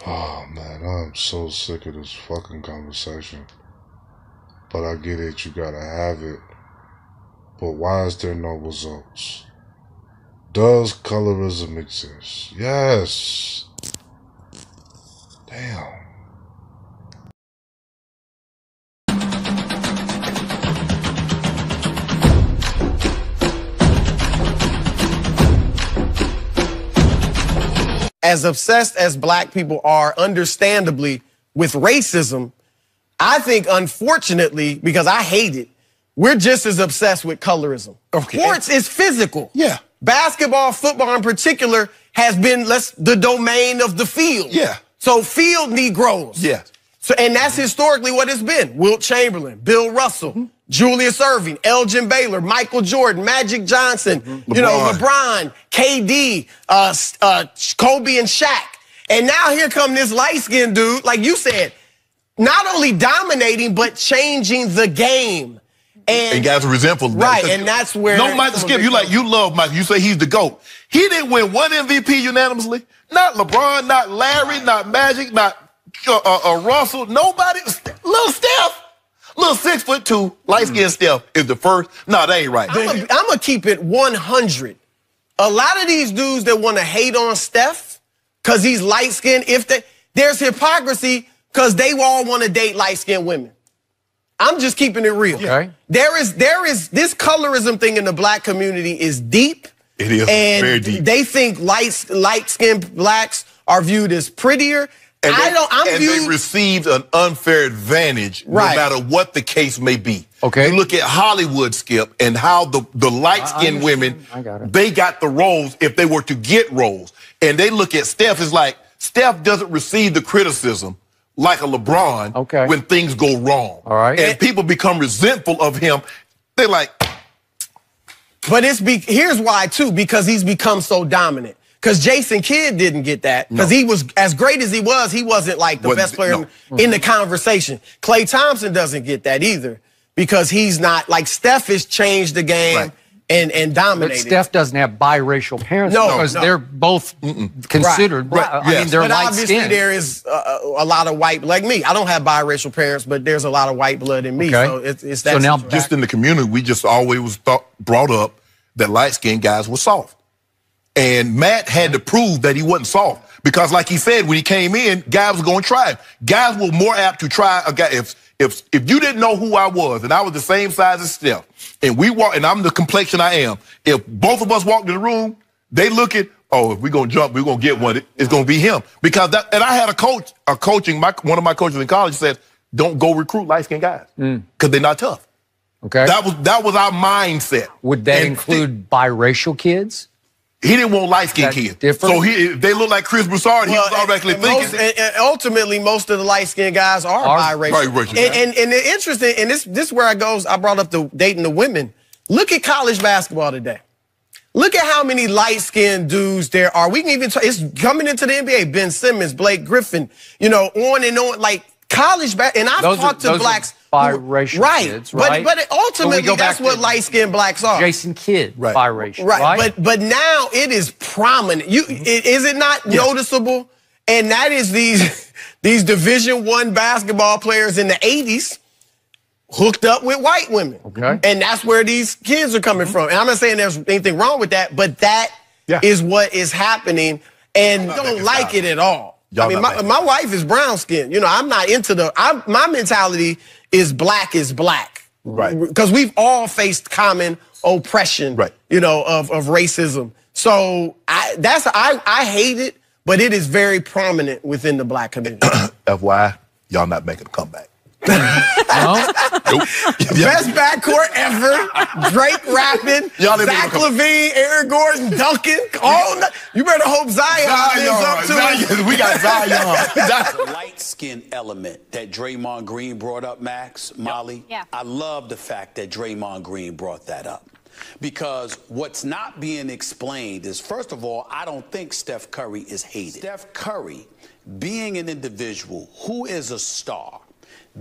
Oh man, I'm so sick of this fucking conversation. But I get it, you gotta have it. But why is there no results? Does colorism exist? Yes. Damn. As obsessed as black people are, understandably, with racism, I think, unfortunately, because I hate it, we're just as obsessed with colorism. Okay. Sports is physical. Yeah. Basketball, football in particular, has been the domain of the field. Yeah. So field Negroes. Yeah. So, and that's historically what it's been. Wilt Chamberlain, Bill Russell, Julius Erving, Elgin Baylor, Michael Jordan, Magic Johnson, you know, LeBron, KD, Kobe and Shaq. And now here come this light-skinned dude, like you said, not only dominating, but changing the game. And guys are resentful. Right, and that's where... No, Michael Skip, you love Michael. You say he's the GOAT. He didn't win one MVP unanimously. Not LeBron, not Larry, not Magic, not Russell. Nobody. Little Steph. Little 6'2", light-skinned Steph is the first. No, that ain't right. I'm going to keep it 100. A lot of these dudes that want to hate on Steph because he's light-skinned, there's hypocrisy because they all want to date light-skinned women. I'm just keeping it real. Okay. There is this colorism thing in the black community is deep. It is very deep. They think light-skinned blacks are viewed as prettier. And they received an unfair advantage no matter what the case may be. Okay. You look at Hollywood, Skip, and how the light-skinned women, they got the roles if they were to get roles. And they look at Steph as like, Steph doesn't receive the criticism like a LeBron when things go wrong. All right. And people become resentful of him. They're like... But here's why, too, because he's become so dominant. Because Jason Kidd didn't get that. Because he was, as great as he wasn't like the best player in the conversation. Klay Thompson doesn't get that either. Because he's not, like Steph has changed the game and dominated. But Steph doesn't have biracial parents because they're both considered black. I mean, they're light obviously skinned. there is a lot of white, like me. I don't have biracial parents, but there's a lot of white blood in me. So it's that. So now, just in the community, we just always brought up that light-skinned guys were soft. And Matt had to prove that he wasn't soft. Because like he said, when he came in, guys were going to try him. Guys were more apt to try a guy. If you didn't know who I was, and I was the same size as Steph, and I'm the complexion I am, if both of us walked in the room, they look at, oh, if we're going to jump, we're going to get one, it's going to be him. Because and I had one of my coaches in college said, don't go recruit light-skinned guys. Because they're not tough. Okay. That was our mindset. Would that include biracial kids? He didn't want light-skinned kids. Different? So they look like Chris Broussard. He was automatically thinking. And ultimately, most of the light-skinned guys are biracial. And the interesting, and this is where I brought up the dating the women. Look at college basketball today. Look at how many light-skinned dudes there are. We can even talk, it's coming into the NBA. Ben Simmons, Blake Griffin, on and on. Like college and I've talked to blacks. Biracial kids, right? But ultimately, that's what light-skinned blacks are. Jason Kidd, biracial, right? But now it is prominent. Is it not noticeable? And that is these Division I basketball players in the 80s hooked up with white women. Okay. And that's where these kids are coming from. And I'm not saying there's anything wrong with that, but that is what is happening. And I don't like it at all. I mean, my wife is brown skinned. I'm not into my mentality is black is black. Right. Because we've all faced common oppression, of racism. So I hate it, but it is very prominent within the black community. FYI, y'all not making a comeback. Nope. Best backcourt ever. Drake rapping, Zach LaVine, Aaron Gordon, Duncan. You better hope Zion lives up to it. We got Zion. The light skin element that Draymond Green brought up, Max, Molly. Yeah. I love the fact that Draymond Green brought that up. Because what's not being explained is, first of all, I don't think Steph Curry is hated. Steph Curry, being an individual who is a star,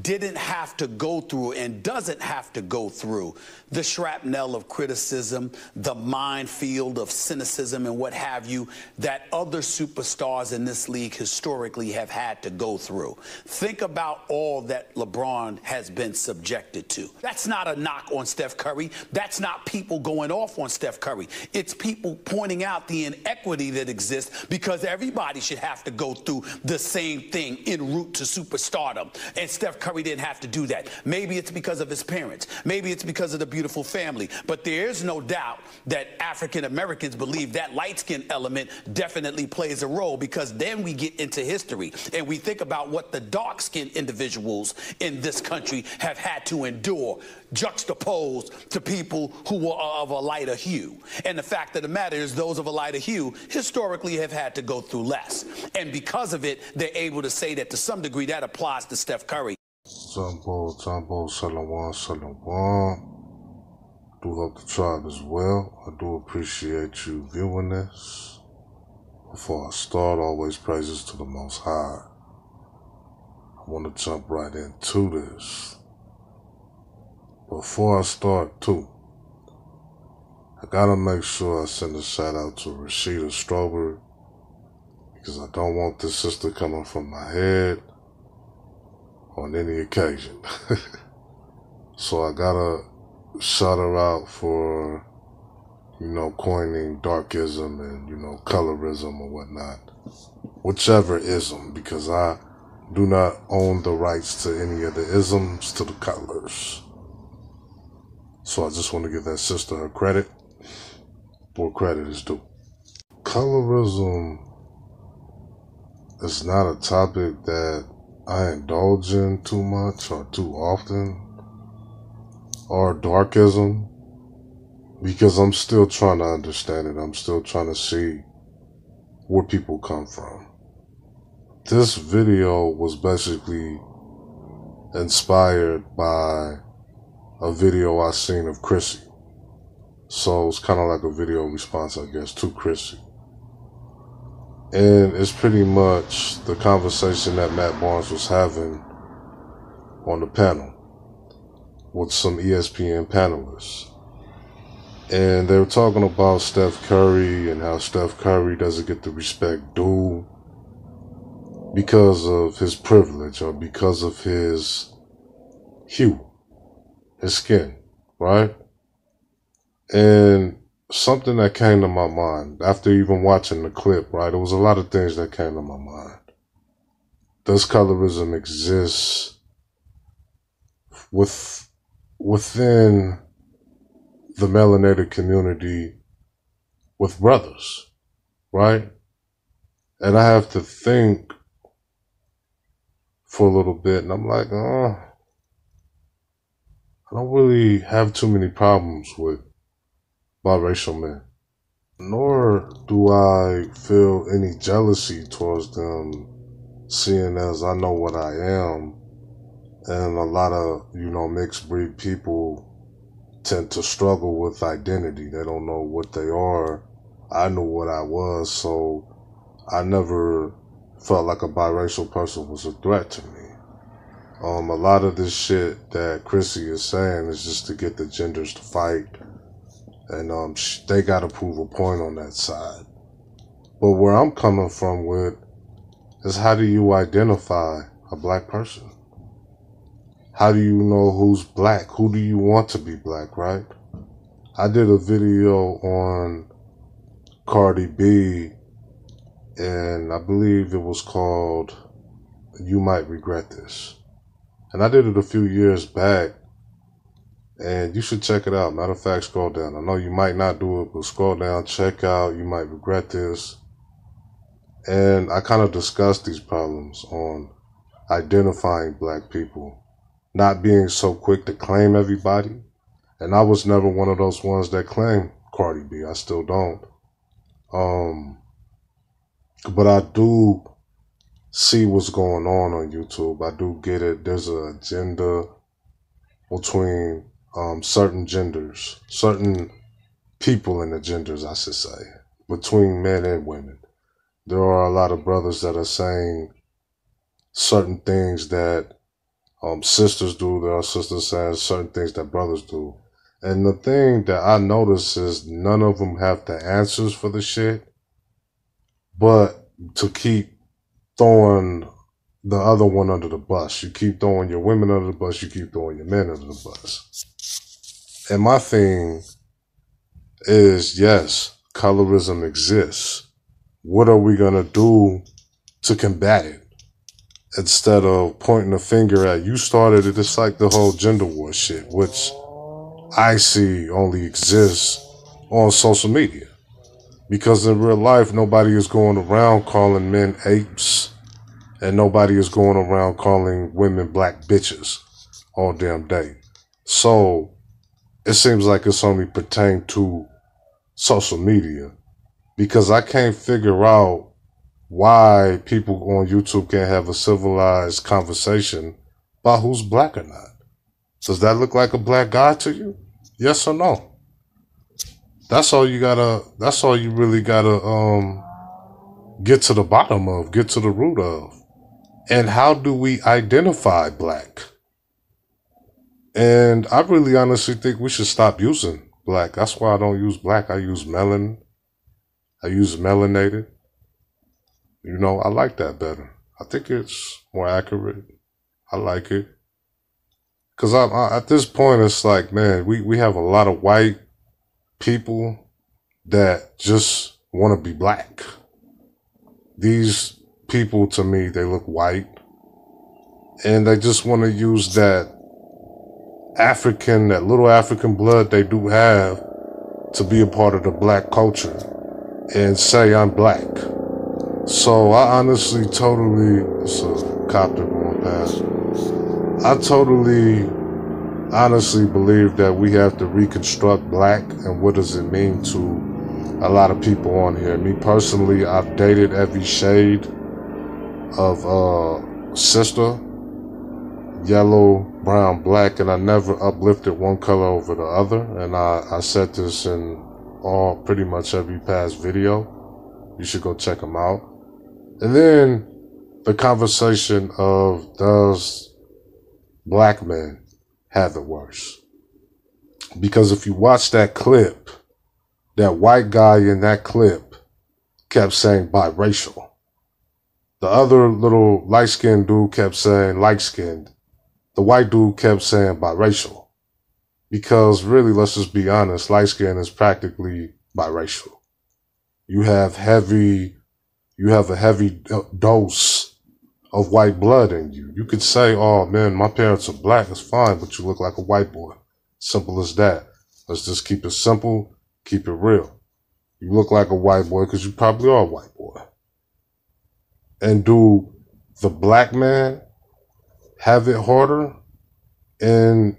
didn't have to go through and doesn't have to go through the shrapnel of criticism, the minefield of cynicism and what have you that other superstars in this league historically have had to go through. Think about all that LeBron has been subjected to. That's not a knock on Steph Curry. That's not people going off on Steph Curry. It's people pointing out the inequity that exists because everybody should have to go through the same thing en route to superstardom. And Steph Curry didn't have to do that. Maybe it's because of his parents. Maybe it's because of the beautiful family. But there is no doubt that African Americans believe that light-skin element definitely plays a role, because then we get into history and we think about what the dark-skinned individuals in this country have had to endure, juxtaposed to people who were of a lighter hue. And the fact of the matter is those of a lighter hue historically have had to go through less. And because of it, they're able to say that to some degree that applies to Steph Curry. Jumbo, Shalom, Shalom. Do hope the tribe as well. I do appreciate you viewing this. Before I start, always praises to the Most High. I want to jump right into this. Before I start, too, I gotta make sure I send a shout out to Rashida Strober, because I don't want this sister coming from my head on any occasion. So I gotta shout her out for, coining darkism and, colorism or whatnot. Whichever ism, because I do not own the rights to any of the isms to the colors. So I just want to give that sister her credit where credit is due. Colorism is not a topic that I indulge in too much or too often, or darkism, because I'm still trying to understand it. I'm still trying to see where people come from. This video was basically inspired by a video I seen of Chrissie. So it's kind of like a video response, I guess, to Chrissie. And it's pretty much the conversation that Matt Barnes was having on the panel with some ESPN panelists. And they were talking about Steph Curry and how Steph Curry doesn't get the respect due because of his privilege or because of his hue, his skin, right? And something that came to my mind after even watching the clip, right? There was a lot of things that came to my mind. Does colorism exist within the melanated community with brothers, right? And I have to think for a little bit, and I'm like, I don't really have too many problems with biracial men, nor do I feel any jealousy towards them, seeing as I know what I am, and a lot of, mixed breed people tend to struggle with identity. They don't know what they are. I knew what I was, so I never felt like a biracial person was a threat to me. A lot of this shit that Chrissie is saying is just to get the genders to fight, and they got to prove a point on that side. But where I'm coming from with is, how do you identify a black person? How do you know who's black? Who do you want to be black, right? I did a video on Cardi B, and I believe it was called You Might Regret This. And I did it a few years back, and you should check it out. Matter of fact, scroll down. I know you might not do it, but scroll down, check out You Might Regret This. And I kind of discussed these problems on identifying black people, not being so quick to claim everybody. And I was never one of those ones that claimed Cardi B. I still don't. But I do see what's going on YouTube. I do get it. There's an agenda between certain genders, certain people in the genders, I should say, between men and women. There are a lot of brothers that are saying certain things that sisters do. There are sisters saying certain things that brothers do. And the thing that I notice is none of them have the answers for the shit, but to keep throwing the other one under the bus. You keep throwing your women under the bus, you keep throwing your men under the bus. And my thing is, yes, colorism exists. What are we going to do to combat it? Instead of pointing a finger at, you started it, it's like the whole gender war shit, which I see only exists on social media. Because in real life, nobody is going around calling men apes, and nobody is going around calling women black bitches all damn day. So it seems like it's only pertained to social media, because I can't figure out why people on YouTube can't have a civilized conversation about who's black or not. Does that look like a black guy to you? Yes or no? That's all you really gotta get to the bottom of, get to the root of. And how do we identify black? And I really honestly think we should stop using black. That's why I don't use black. I use melanin. I use melanated. You know, I like that better. I think it's more accurate. I like it. Because at this point, it's like, man, we have a lot of white people that just want to be black. These people, to me, they look white. And they just want to use that little African blood they do have to be a part of the black culture and say, I'm black. So I honestly it's a copter going past. I honestly believe that we have to reconstruct black and what does it mean to a lot of people on here. Me personally, I've dated every shade of sister, yellow, brown, black, and I never uplifted one color over the other. And I said this in pretty much every past video. You should go check them out. And then the conversation of, does black men have it worse? Because if you watch that clip, that white guy in that clip kept saying biracial. The other little light-skinned dude kept saying light-skinned. The white dude kept saying biracial. Because really, let's just be honest, light-skin is practically biracial. You have a heavy dose of white blood in you. You could say, oh man, my parents are black, it's fine, but you look like a white boy. Simple as that. Let's just keep it simple, keep it real. You look like a white boy because you probably are a white boy. And do the black man have it harder in,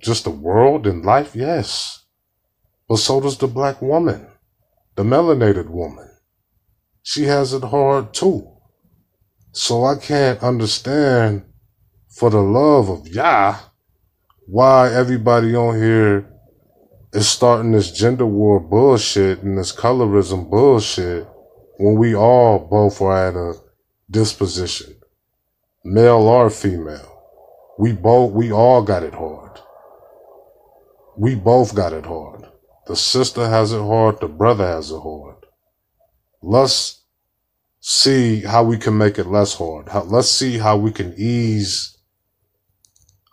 just the world and life? Yes. But so does the black woman, the melanated woman. She has it hard too. So I can't understand, for the love of Yah, why everybody on here is starting this gender war bullshit and this colorism bullshit when we all both are at a disposition, male or female. We all got it hard. We both got it hard. The sister has it hard, the brother has it hard. Let's see how we can make it less hard. Let's see how we can ease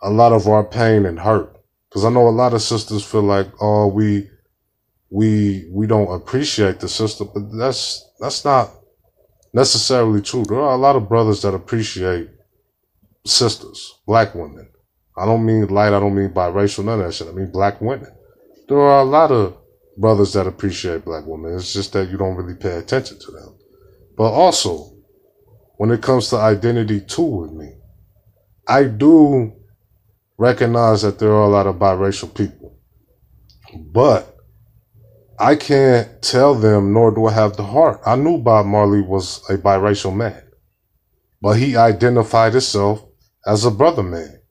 a lot of our pain and hurt. Because I know a lot of sisters feel like, oh, we don't appreciate the sister, but that's not necessarily true. There are a lot of brothers that appreciate sisters, black women. I don't mean light, I don't mean biracial, none of that shit. I mean black women. There are a lot of brothers that appreciate black women. It's just that you don't really pay attention to them. But also, when it comes to identity too with me, I do recognize that there are a lot of biracial people. But I can't tell them, nor do I have the heart. I knew Bob Marley was a biracial man, but he identified himself as a brother man.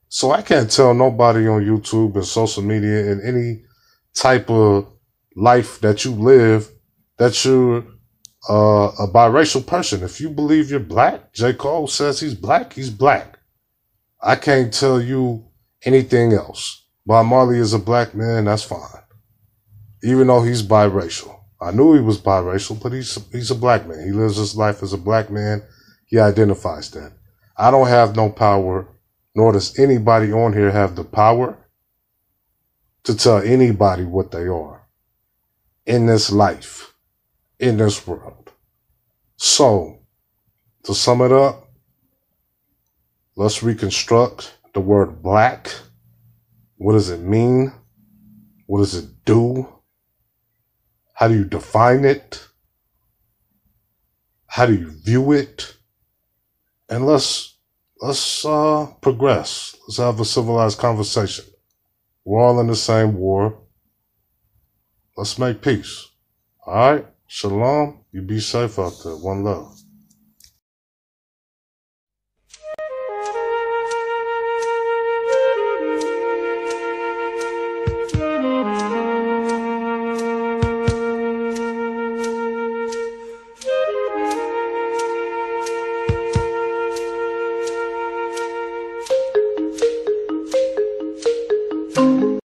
So I can't tell nobody on YouTube and social media and any type of life that you live that you're a biracial person. If you believe you're black, J. Cole says he's black, he's black. I can't tell you anything else. Bob Marley is a black man, that's fine. Even though he's biracial. I knew he was biracial, but he's a black man. He lives his life as a black man. He identifies that. I don't have no power, nor does anybody on here have the power to tell anybody what they are in this life, in this world. So, to sum it up, let's reconstruct the word black. What does it mean? What does it do? How do you define it? How do you view it? And let's progress. Let's have a civilized conversation. We're all in the same war. Let's make peace. All right? Shalom. You be safe out there. One love.